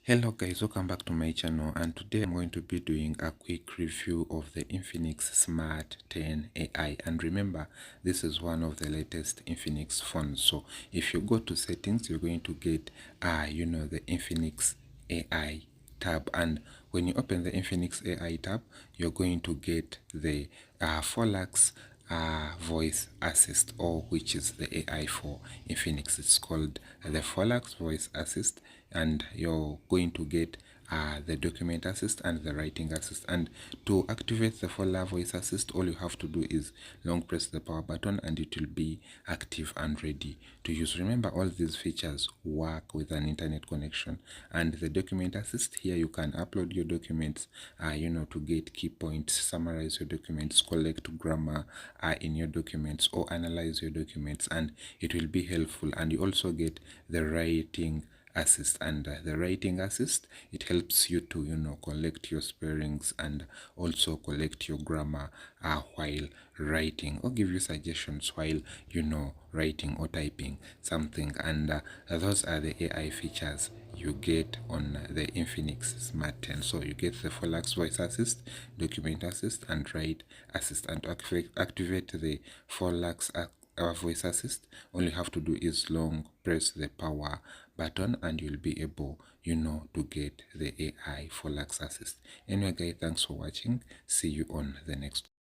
Hello guys, welcome back to my channel, and today I'm going to be doing a quick review of the Infinix Smart 10 AI. And remember, this is one of the latest Infinix phones. So if you go to settings, you're going to get the Infinix AI tab, and when you open the Infinix AI tab, you're going to get the Folax voice assist, or which is the AI for Infinix. It's called the Folax voice assist, and you're going to get the document assist and the writing assist. And to activate the Folax voice assist, all you have to do is long press the power button and it will be active and ready to use. Remember, all these features work with an internet connection. And the document assist, here you can upload your documents to get key points, summarize your documents, collect grammar in your documents, or analyze your documents, and it will be helpful. And you also get the writing assist, and the writing assist, it helps you to collect your spellings and also collect your grammar while writing, or give you suggestions while writing or typing something. And those are the AI features you get on the Infinix Smart 10. So you get the Folax voice assist, document assist, and write assist. And to activate the Folax voice assist, all you have to do is long press the power button and you'll be able to get the AI Folax assist. Anyway guys, thanks for watching. See you on the next